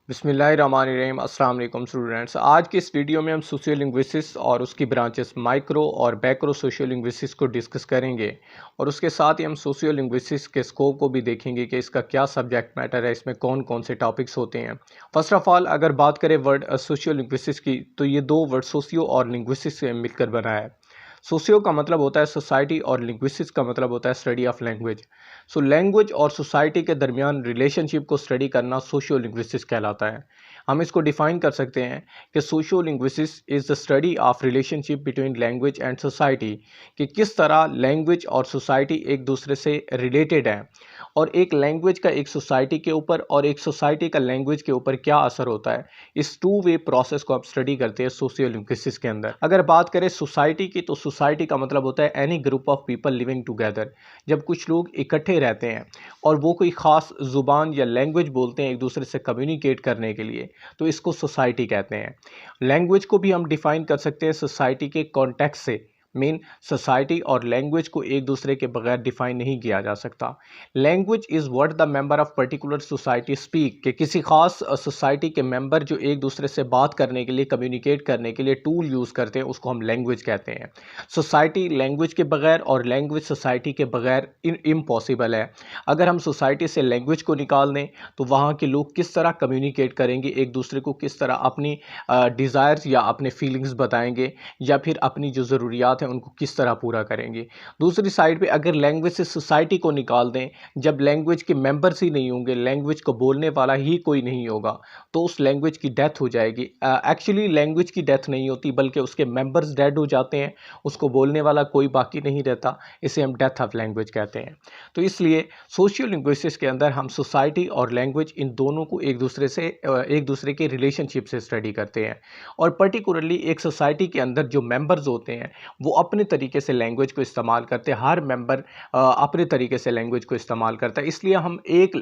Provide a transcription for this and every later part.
बिस्मिल्लाहिर्रहमानिर्रहीम अस्सलाम वालेकुम स्टूडेंट्स। आज की इस वीडियो में हम सोशियो लिंग्विस्टिक्स और उसकी ब्रांचेस माइक्रो और मैक्रो सोशियो लिंग्विस्टिक्स को डिस्कस करेंगे और उसके साथ ही हम सोशियो लिंग्विस्टिक्स के स्कोप को भी देखेंगे कि इसका क्या सब्जेक्ट मैटर है, इसमें कौन कौन से टॉपिक्स होते हैं। फर्स्ट ऑफ ऑल अगर बात करें वर्ड सोशियो लिंग्विस्टिक्स की, तो ये दो वर्ड सोशियो और लिंग्विस्टिक्स से मिलकर बना है। सोशियो का मतलब होता है सोसाइटी और लिंग्विस्टिक्स का मतलब होता है study of language. So language और सोसाइटी के दरमियान रिलेशनशिप को स्टडी करना सोशियो लिंग्विस्टिक्स कहलाता है। हम इसको डिफाइन कर सकते हैं कि socio linguistics is the study of relationship between language and society, कि किस तरह लैंग्वेज और सोसाइटी एक दूसरे से रिलेटेड है और एक लैंग्वेज का एक सोसाइटी के ऊपर और एक सोसाइटी का लैंग्वेज के ऊपर क्या असर होता है। इस टू वे प्रोसेस को आप स्टडी करते हैं सोशियो लिंग्विस्टिक्स के अंदर। अगर बात करें सोसाइटी की, तो सोसाइटी का मतलब होता है any group of people living together. जब कुछ लोग इकट्ठे रहते हैं और वो कोई ख़ास ज़ुबान या लैंग्वेज बोलते हैं एक दूसरे से कम्युनिकेट करने के लिए, तो इसको सोसाइटी कहते हैं। लैंग्वेज को भी हम डिफ़ाइन कर सकते हैं सोसाइटी के कॉन्टेक्स्ट से। मीन सोसाइटी और लैंग्वेज को एक दूसरे के बगैर डिफाइन नहीं किया जा सकता। Language is what the member of particular society speak, कि किसी खास सोसाइटी के मेंबर जो एक दूसरे से बात करने के लिए, कम्युनिकेट करने के लिए टूल यूज़ करते हैं, उसको हम लैंग्वेज कहते हैं। सोसाइटी लैंग्वेज के बगैर और लैंग्वेज सोसाइटी के बगैर इम्पॉसिबल है। अगर हम सोसाइटी से लैंग्वेज को निकाल दें तो वहाँ के लोग किस तरह कम्युनिकेट करेंगे एक दूसरे को, किस तरह अपनी डिज़ायर्स या अपने फीलिंग्स बताएंगे या फिर अपनी जो ज़रूरियात हैं उनको किस तरह पूरा करेंगे। दूसरी साइड पे अगर लैंग्वेज से सोसाइटी को निकाल दें, जब लैंग्वेज के मेंबर्स ही नहीं होंगे, लैंग्वेज को बोलने वाला ही कोई नहीं होगा, तो उस लैंग्वेज की डेथ हो जाएगी। एक्चुअली लैंग्वेज की डेथ नहीं होती बल्कि उसके मेंबर्स डेड हो जाते हैं, उसको बोलने वाला कोई बाकी नहीं रहता। इसे हम डेथ ऑफ लैंग्वेज कहते हैं। तो इसलिए सोशियो लिंग्विस्टिक्स के अंदर हम सोसाइटी और लैंग्वेज इन दोनों को एक दूसरे के रिलेशनशिप से स्टडी करते हैं। और पर्टिकुलरली एक सोसाइटी के अंदर जो मेंबर्स होते हैं वो अपने तरीके से लैंग्वेज को इस्तेमाल करते हैं। हर मेंबर अपने तरीके से लैंग्वेज को इस्तेमाल करता है। इसलिए हम एक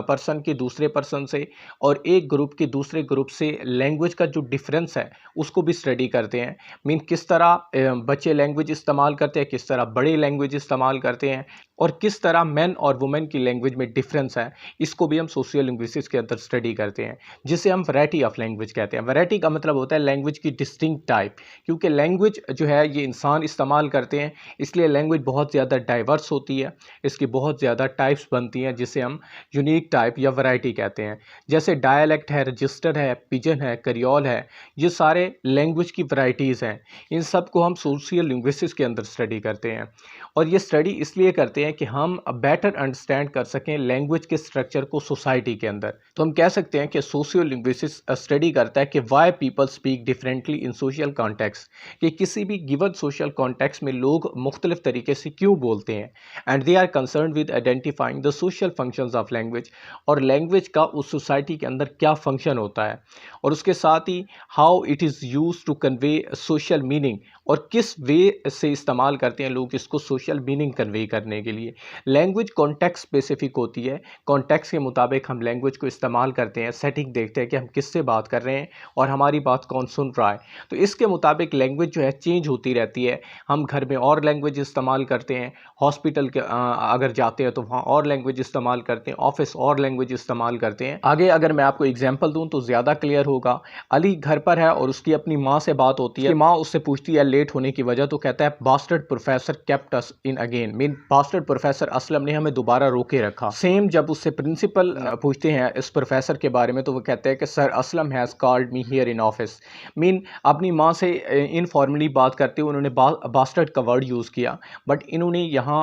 पर्सन के दूसरे पर्सन से और एक ग्रुप के दूसरे ग्रुप से लैंग्वेज का जो डिफरेंस है उसको भी स्टडी करते हैं। मीन किस तरह बच्चे लैंग्वेज इस्तेमाल करते हैं, किस तरह बड़े लैंग्वेज इस्तेमाल करते हैं और किस तरह मेन और वुमेन की लैंग्वेज में डिफरेंस है, इसको भी हम सोशियो लिंग्विस्टिक्स के अंदर स्टडी करते हैं, जिसे हम वैरायटी ऑफ लैंग्वेज कहते हैं। वैरायटी का मतलब होता है लैंग्वेज की डिस्टिंक्ट टाइप, क्योंकि लैंग्वेज जो है ये इंसान इस्तेमाल करते हैं, इसलिए लैंग्वेज बहुत ज़्यादा डाइवर्स होती है, इसकी बहुत ज़्यादा टाइप्स बनती हैं, जिसे हम यूनिक टाइप या वैरायटी कहते हैं। जैसे डायलैक्ट है, रजिस्टर है, पिजन है, करियोल है, ये सारे लैंग्वेज की वैराइटीज़ हैं। इन सब को हम सोशियो लिंग्विस्टिक्स के अंदर स्टडी करते हैं और ये स्टडी इसलिए करते हैं कि हम बेटर अंडरस्टैंड कर सकें लैंग्वेज के स्ट्रक्चर को सोसाइटी के अंदर। तो हम कह सकते हैं कि सोशियो लिंग्विस्टिक्स स्टडी करता है कि why people speak differently in social context, कि किसी भी गिवन सोशल कॉन्टेक्स्ट में लोग मुख्तलिफ तरीके से क्यों बोलते हैं। And they are concern with identifying the social functions of language, और लैंग्वेज का उस सोसाइटी के अंदर क्या फंक्शन होता है, और उसके साथ ही how it is use to convey social meaning, और किस वे से इस्तेमाल करते हैं लोग इसको सोशल मीनिंग कन्वे करने के लिए। लैंग्वेज कॉन्टेक्स्ट स्पेसिफिक होती है, कॉन्टेक्स्ट के मुताबिक हम लैंग्वेज को इस्तेमाल करते हैं, सेटिंग देखते हैं कि हम किससे बात कर रहे हैं और हमारी बात कौन सुन रहा है। तो इसके मुताबिक लैंग्वेज जो है चेंज होती रहती है। हम घर में और लैंग्वेज इस्तेमाल करते हैं, हॉस्पिटल के अगर जाते हैं तो वहाँ और लैंग्वेज इस्तेमाल करते हैं, ऑफिस और लैंग्वेज इस्तेमाल करते हैं। आगे अगर मैं आपको एग्जाम्पल दूँ तो ज़्यादा क्लियर होगा। अली घर पर है और उसकी अपनी माँ से बात होती है, माँ उससे पूछती है लेट होने की वजह, तो कहता है bastard professor kept us in again, mean bastard professor Aslam ने हमें दोबारा रोके रखा। सेम जब उससे प्रिंसिपल पूछते हैं इस प्रोफेसर के बारे में, तो वो कहते हैं कि sir Aslam has called me here in office. Mean अपनी माँ से इनफॉर्मली बात करते हुए उन्होंने बास्टर्ड का वर्ड यूज़ किया, बट इन्होंने यहाँ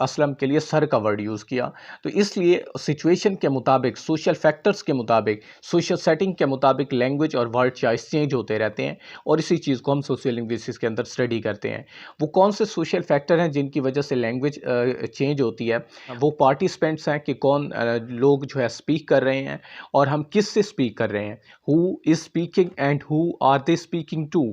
असलम के लिए सर का वर्ड यूज़ किया। तो इसलिए सिचुएशन के मुताबिक, सोशल फैक्टर्स के मुताबिक, सोशल सेटिंग के मुताबिक लैंग्वेज और वर्ड चॉइस चेंज होते रहते हैं और इसी चीज़ को हम सोशल लिंग्विस्टिक्स के अंदर स्टडी करते हैं। वो कौन से सोशल फैक्टर हैं जिनकी वजह से लैंग्वेज चेंज होती है, वो पार्टिसिपेंट्स हैं कि कौन लोग जो है स्पीक कर रहे हैं और हम किस से स्पीक कर रहे हैं, who is speaking and who are they speaking to,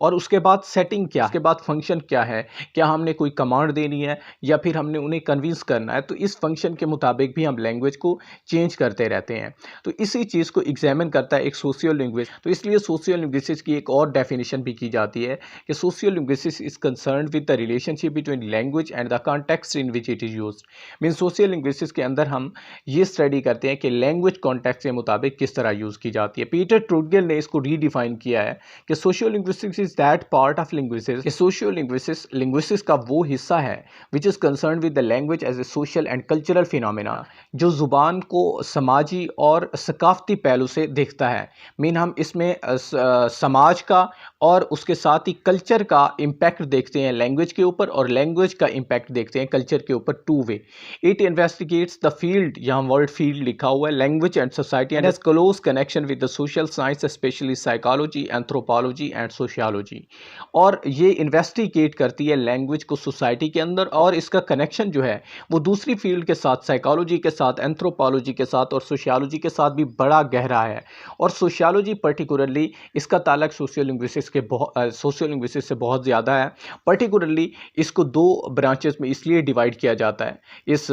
और उसके बाद सेटिंग क्या, उसके बाद फंक्शन क्या है, क्या हमने कोई कमांड देनी है या फिर हमने उन्हें कन्विंस करना है। तो इस फंक्शन के मुताबिक भी हम लैंग्वेज को चेंज करते रहते हैं। तो इसी चीज़ को एग्जामिन करता है एक सोशियो लिंग्विस्ट। तो इसलिए सोशियो लिंग्विस्टिक्स की एक और डेफिनेशन भी की जाती है कि socio linguistics is concerned with the relationship between language and the context in which it is used. Mean social linguistics के अंदर हम ये स्टडी करते हैं कि लैंग्वेज कॉन्टेक्स्ट के मुताबिक किस तरह यूज़ की जाती है। पीटर ट्रुडगिल ने इसको रीडिफाइन किया है कि socio linguistics is that part of linguistics, socio linguistics का वो हिस्सा है which is concern with the language as a social and cultural phenomena, जो ज़ुबान को समाजी और सकाफती पहलू से देखता है। मीन हम इसमें समाज का और उसके साथ ही कल्चर का इम्पैक्ट देखते हैं लैंग्वेज के ऊपर, और लैंग्वेज का इम्पैक्ट देखते हैं कल्चर के ऊपर, two way. It investigates the field, यहाँ वर्ड फील्ड लिखा हुआ है, language and society, and has close connection with the social science specially psychology, anthropology and sociology. और ये इन्वेस्टिगेट करती है लैंग्वेज को सोसाइटी के अंदर, और इसका कनेक्शन जो है वो दूसरी फील्ड के साथ, साइकोलॉजी के साथ, एंथ्रोपोलॉजी के साथ और सोशियोलॉजी के साथ भी बड़ा गहरा है। और सोशियोलॉजी पर्टिकुलरली इसका ताल्लुक सोशियो लिंग्विस्टिक्स से बहुत ज़्यादा है। पर्टिकुलरली इसको दो ब्रांचेस में इसलिए डिवाइड किया जाता है, इस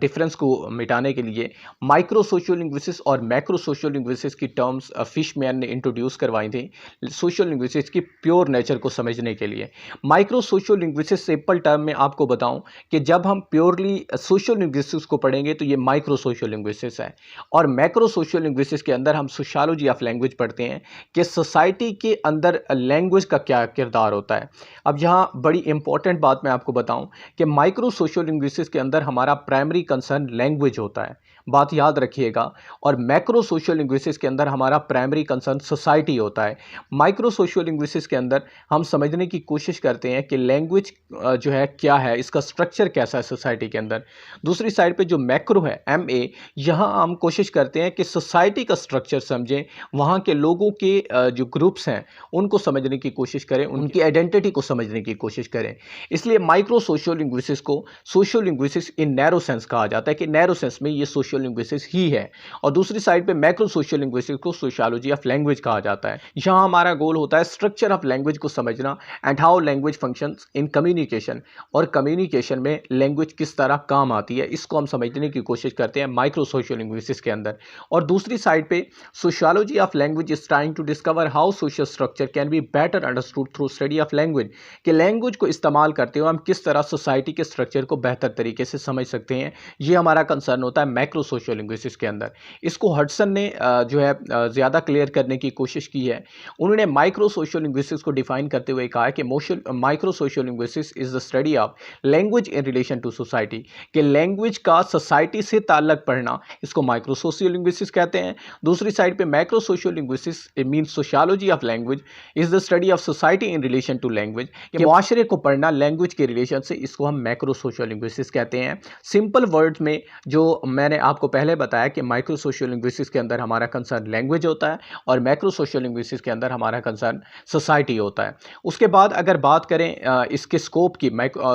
डिफरेंस को मिटाने के लिए। माइक्रो सोशियो लिंग्विस्टिक्स और मैक्रो सोशियो लिंग्विस्टिक्स की टर्म्स फिशमैन ने इंट्रोड्यूस करवाई थी सोशियो लिंग्विस्टिक्स की प्योर नेचर को समझने के लिए। Micro socio linguistics simple term में आपको बताऊं कि जब हम प्योरली सोशियो लिंग्विस्टिक्स को पढ़ेंगे तो ये माइक्रो सोशियो लिंग्विस्टिक्स है, और मैक्रो सोशियो लिंग्विस्टिक्स के अंदर हम सोशियोलॉजी ऑफ लैंग्वेज पढ़ते हैं कि सोसाइटी के अंदर लैंग्वेज का क्या किरदार होता है। अब यहाँ बड़ी इंपॉर्टेंट बात मैं आपको बताऊं कि माइक्रो सोशियो लिंग्विस्टिक्स के अंदर हमारा प्राइमरी कंसर्न लैंग्वेज होता है, बात याद रखिएगा, और मैक्रो सोशियो लिंग्विस्टिक्स के अंदर हमारा प्राइमरी कंसर्न सोसाइटी होता है। माइक्रो सोशियो लिंग्विस्टिक्स के अंदर हम समझने की कोशिश करते हैं कि लैंग्वेज जो है क्या है, इसका स्ट्रक्चर कैसा है सोसाइटी के अंदर। दूसरी साइड पे जो मैक्रो है MA, यहाँ हम कोशिश करते हैं कि सोसाइटी का स्ट्रक्चर समझें, वहाँ के लोगों के जो ग्रुप्स हैं उनको समझने की कोशिश करें, उनकी आइडेंटिटी को समझने की कोशिश करें। इसलिए माइक्रो सोशियो लिंग्विस्टिक्स को सोशियो लिंग्विस्टिक्स इन नैरो सेंस कहा जाता है कि नैरो सेंस में ये सोशियो लिंग्विस्टिक्स ही है। और दूसरी साइड पे मैक्रो सोशियो लिंग्विस्टिक्स को सोशियोलॉजी ऑफ लैंग्वेज कहा जाता है। यहाँ हमारा गोल होता है स्ट्रक्चर ऑफ लैंग्वेज को समझना and how language functions in communication, और कम्युनिकेशन में लैंग्वेज किस तरह काम आती है, इसको हम समझने की कोशिश करते हैं माइक्रो सोशियो लिंग्विस्टिक्स के अंदर। और दूसरी साइड पे sociology of language is trying to discover how social structure can be better understood through study of language, कि लैंग्वेज को इस्तेमाल करते हुए हम किस तरह सोसाइटी के स्ट्रक्चर को बेहतर तरीके से समझ सकते हैं। ये हमारा कंसर्न होता है मैक्रो सोशियो लिंग्विस्टिक्स के अंदर। इसको हडसन ने जो है ज़्यादा क्लियर करने की कोशिश की है। उन्होंने माइक्रो सोशियो लिंग्विस्टिक्स को डिफाइन करते हुए कहा है कि micro socio linguistics is the study of language in relation to society, कि लैंग्वेज का सोसाइटी से ताल्लुक पढ़ना, इसको माइक्रो सोशियो लिंग्विस्टिक्स कहते हैं। दूसरी साइड पे macro socio linguistics mean sociology of language is the study of society in relation to language, कि मुआशरे को पढ़ना लैंग्वेज के रिलेशन से, इसको हम मैक्रो सोशियो लिंग्विस्टिक्स कहते हैं। सिंपल वर्ड्स में जो मैंने आपको पहले बताया कि माइक्रो सोशियो लिंग्विस्टिक्स के अंदर हमारा कंसर्न लैंग्वेज होता है और मैक्रो सोशियो लिंग्विस्टिक्स के अंदर हमारा कंसर्न सोसाइटी होता है। उसके बाद अगर बात करें इसके स्कोप की,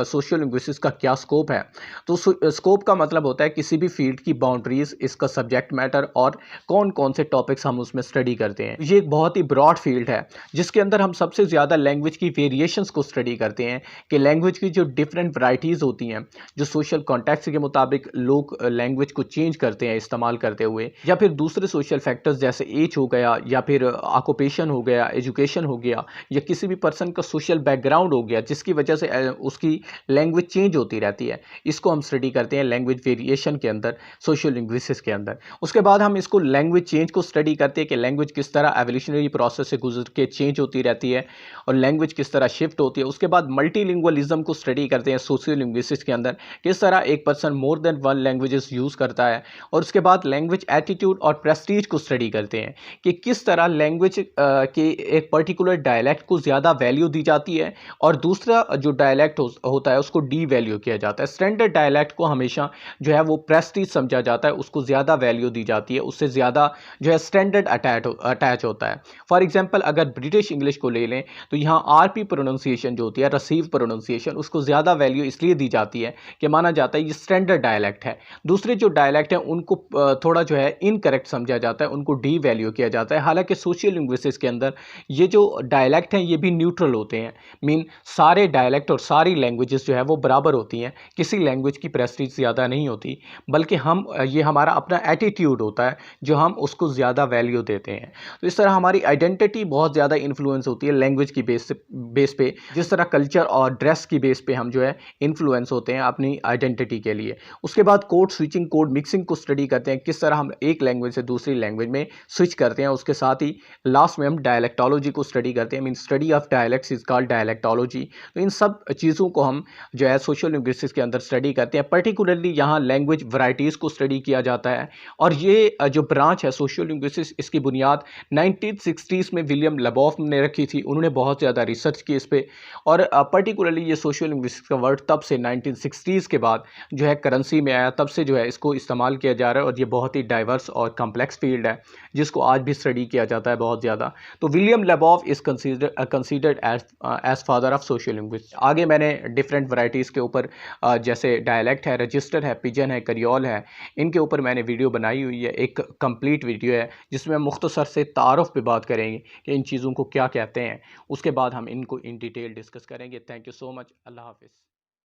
सोशियो लिंग्विस्टिक्स का क्या स्कोप है, तो स्कोप का मतलब होता है किसी भी फील्ड की बाउंड्रीज, इसका सब्जेक्ट मैटर और कौन कौन से टॉपिक्स हम उसमें स्टडी करते हैं। ये एक बहुत ही ब्रॉड फील्ड है जिसके अंदर हम सबसे ज़्यादा लैंग्वेज की वेरिएशंस को स्टडी करते हैं, कि लैंग्वेज की जो डिफरेंट वैराइटीज़ होती हैं, जो सोशल कॉन्टेक्स्ट के मुताबिक लोग लैंग्वेज को चेंज करते हैं इस्तेमाल करते हुए, या फिर दूसरे सोशल फैक्टर्स जैसे एज हो गया, या फिर ऑक्यूपेशन हो गया, एजुकेशन हो गया, या किसी भी पर्सन का सोशल बैकग्राउंड हो गया जिसकी वजह से उसकी लैंग्वेज चेंज होती रहती है। इसको हम स्टडी करते हैं लैंग्वेज वेरिएशन के अंदर, सोशल लिंग्विस्टिक्स के अंदर। उसके बाद हम इसको लैंग्वेज चेंज को स्टडी करते हैं कि लैंग्वेज किस तरह एवोल्यूशनरी प्रोसेस से गुजर के चेंज होती रहती है और लैंग्वेज किस तरह शिफ्ट होती है। उसके बाद मल्टीलिंगुअलिज्म को स्टडी करते हैं सोशियो लिंग्विस्टिक्स के अंदर, किस तरह एक person more than one languages use करता है। और उसके बाद लैंग्वेज एटीट्यूड और प्रेस्टीज को स्टडी करते हैं कि किस तरह लैंग्वेज के एक पर्टिकुलर डायलैक्ट को ज़्यादा वैल्यू दी जाती है और दूसरा जो डायलैक्ट होता है उसको डी वैल्यू किया जाता है। स्टैंडर्ड डायलैक्ट को हमेशा जो है वो प्रेस्टीज समझा जाता है, उसको ज़्यादा वैल्यू दी जाती है, उससे ज़्यादा जो है स्टैंडर्ड अटैच होता है। फॉर एग्जांपल अगर ब्रिटिश इंग्लिश को ले लें तो यहाँ RP प्रोनाउंसिएशन जो होती है, रसीव प्रोनाउंसिएशन, उसको ज़्यादा वैल्यू इसलिए दी जाती है कि माना जाता है ये स्टैंडर्ड डायलैक्ट है। दूसरे जो डायलैक्ट डायलेक्ट हैं उनको थोड़ा जो है इनकरेक्ट समझा जाता है, उनको डी वैल्यू किया जाता है। हालांकि सोशल लिंग्विस्टिक्स के अंदर ये जो डायलेक्ट हैं ये भी न्यूट्रल होते हैं, मीन सारे डायलेक्ट और सारी लैंग्वेजेस जो है वो बराबर होती हैं, किसी लैंग्वेज की प्रेस्टीज ज़्यादा नहीं होती, बल्कि हम ये हमारा अपना एटीट्यूड होता है जो हम उसको ज़्यादा वैल्यू देते हैं। तो इस तरह हमारी आइडेंटिटी बहुत ज़्यादा इन्फ्लुएंस होती है लैंग्वेज की बेस पे, जिस तरह कल्चर और ड्रेस की बेस पे हम जो है इन्फ्लुएंस होते हैं अपनी आइडेंटिटी के लिए। उसके बाद कोड स्विचिंग, कोड मिक्सिंग को स्टडी करते हैं, किस तरह हम एक लैंग्वेज से दूसरी लैंग्वेज में स्विच करते हैं। उसके साथ ही लास्ट में हम डायलेक्टोलॉजी को स्टडी करते हैं, mean study of dialects is called dialectology. तो इन सब चीज़ों को हम जो है सोशल लिंग्विस्टिक्स के अंदर स्टडी करते हैं। पर्टिकुलरली यहाँ लैंग्वेज वैरायटीज़ को स्टडी किया जाता है, और ये जो ब्रांच है सोशल लिंग्विस्टिक्स, इसकी बुनियाद 1960s में विलियम लेबॉफ ने रखी थी। उन्होंने बहुत ज़्यादा रिसर्च की इस पे, और पर्टिकुलरली ये सोशल लिंग्विस्टिक्स का वर्ड तब से 1960s के बाद जो है करेंसी में आया, तब से जो है इसको इस्तेमाल किया जा रहा है, और ये बहुत ही डाइवर्स और कम्प्लेक्स फील्ड है जिसको आज भी स्टडी किया जाता है बहुत ज़्यादा। तो William Labov is considered as father of social linguistics. आगे मैंने डिफरेंट वैरायटीज़ के ऊपर जैसे डायलेक्ट है, रजिस्टर है, पिजन है, करियोल है, इनके ऊपर मैंने वीडियो बनाई हुई है, एक कंप्लीट वीडियो है जिसमें हम मुख्तसर से तारुफ पे बात करेंगे कि इन चीज़ों को क्या कहते हैं। उसके बाद हम इनको इन डिटेल डिस्कस करेंगे। Thank you so much. अल्लाह हाफिज़।